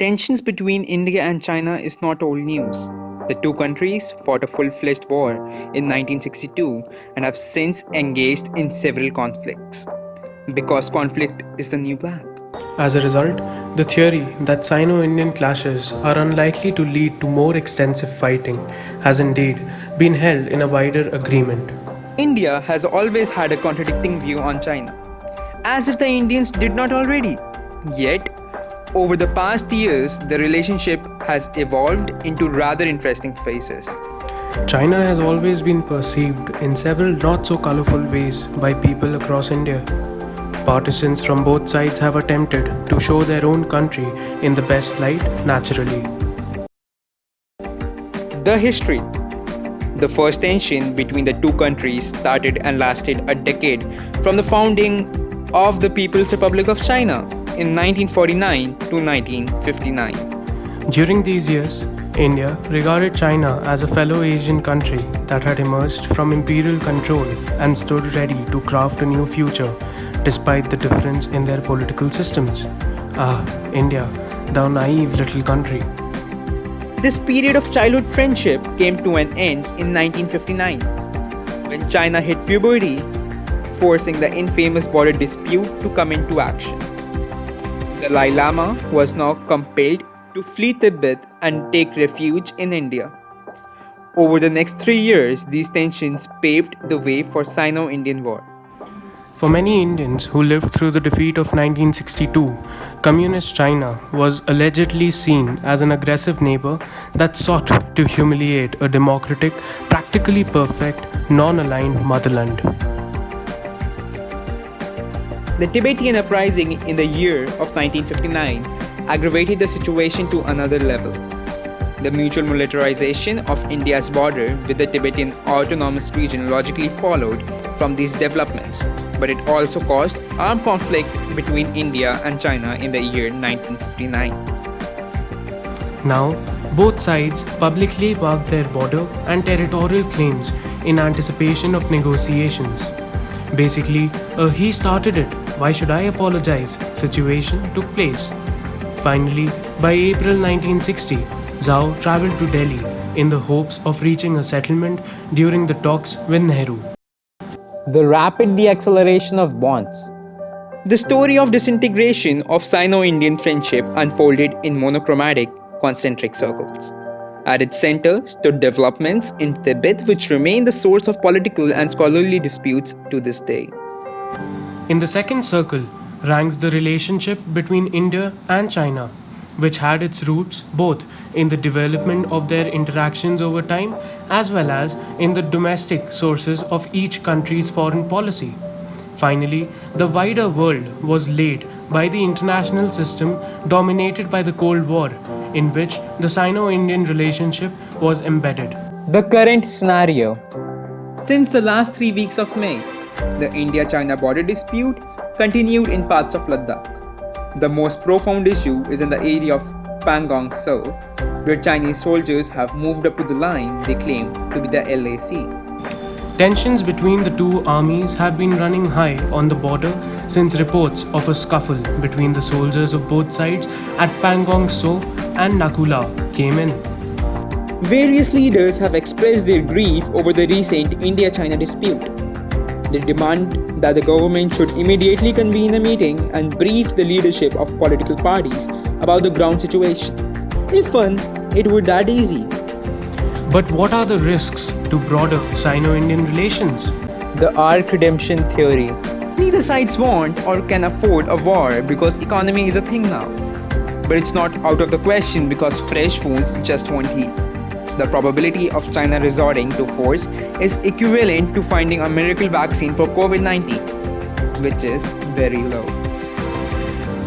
Tensions between India and China is not old news. The two countries fought a full-fledged war in 1962 and have since engaged in several conflicts. Because conflict is the new black. As a result, the theory that Sino-Indian clashes are unlikely to lead to more extensive fighting has indeed been held in a wider agreement. India has always had a contradicting view on China, as if the Indians did not already. Yet, over the past years, the relationship has evolved into rather interesting phases. China has always been perceived in several not so colorful ways by people across India. Partisans from both sides have attempted to show their own country in the best light naturally. The history. The first tension between the two countries started and lasted a decade from the founding of the People's Republic of China in 1949 to 1959. During these years, India regarded China as a fellow Asian country that had emerged from imperial control and stood ready to craft a new future despite the difference in their political systems. Ah, India, thou naive little country. This period of childhood friendship came to an end in 1959 when China hit puberty, forcing the infamous border dispute to come into action. The Dalai Lama was now compelled to flee Tibet and take refuge in India. Over the next 3 years, these tensions paved the way for Sino-Indian War. For many Indians who lived through the defeat of 1962, Communist China was allegedly seen as an aggressive neighbor that sought to humiliate a democratic, practically perfect, non-aligned motherland. The Tibetan uprising in the year of 1959 aggravated the situation to another level. The mutual militarization of India's border with the Tibetan Autonomous Region logically followed from these developments, but it also caused armed conflict between India and China in the year 1959. Now, both sides publicly marked their border and territorial claims in anticipation of negotiations. Basically, he started it, why should I apologize situation took place. Finally, by April 1960, Zhao travelled to Delhi in the hopes of reaching a settlement during the talks with Nehru. The rapid deacceleration of bonds. The story of disintegration of Sino-Indian friendship unfolded in monochromatic, concentric circles. At its center stood developments in Tibet which remain the source of political and scholarly disputes to this day. In the second circle ranks the relationship between India and China, which had its roots both in the development of their interactions over time as well as in the domestic sources of each country's foreign policy. Finally, the wider world was laid by the international system dominated by the Cold War, in which the Sino-Indian relationship was embedded. The current scenario. Since the last 3 weeks of May, the India-China border dispute continued in parts of Ladakh. The most profound issue is in the area of Pangong Tso, where Chinese soldiers have moved up to the line they claim to be the LAC. Tensions between the two armies have been running high on the border since reports of a scuffle between the soldiers of both sides at Pangong Tso and Nakula came in. Various leaders have expressed their grief over the recent India-China dispute. They demand that the government should immediately convene a meeting and brief the leadership of political parties about the ground situation. If it were that easy. But what are the risks to broader Sino-Indian relations? The arc redemption theory. Neither sides want or can afford a war because economy is a thing now. But it's not out of the question because fresh wounds just won't heal. The probability of China resorting to force is equivalent to finding a miracle vaccine for COVID-19, which is very low.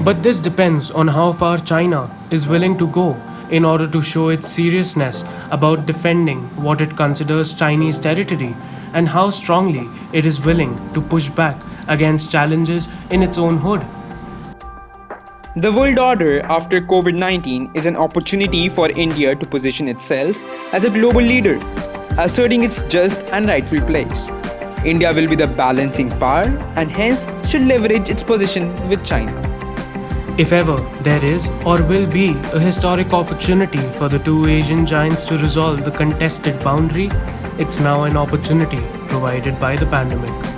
But this depends on how far China is willing to go in order to show its seriousness about defending what it considers Chinese territory and how strongly it is willing to push back against challenges in its own hood. The world order after COVID-19 is an opportunity for India to position itself as a global leader, asserting its just and rightful place. India will be the balancing power and hence should leverage its position with China. If ever there is or will be a historic opportunity for the two Asian giants to resolve the contested boundary, it's now an opportunity provided by the pandemic.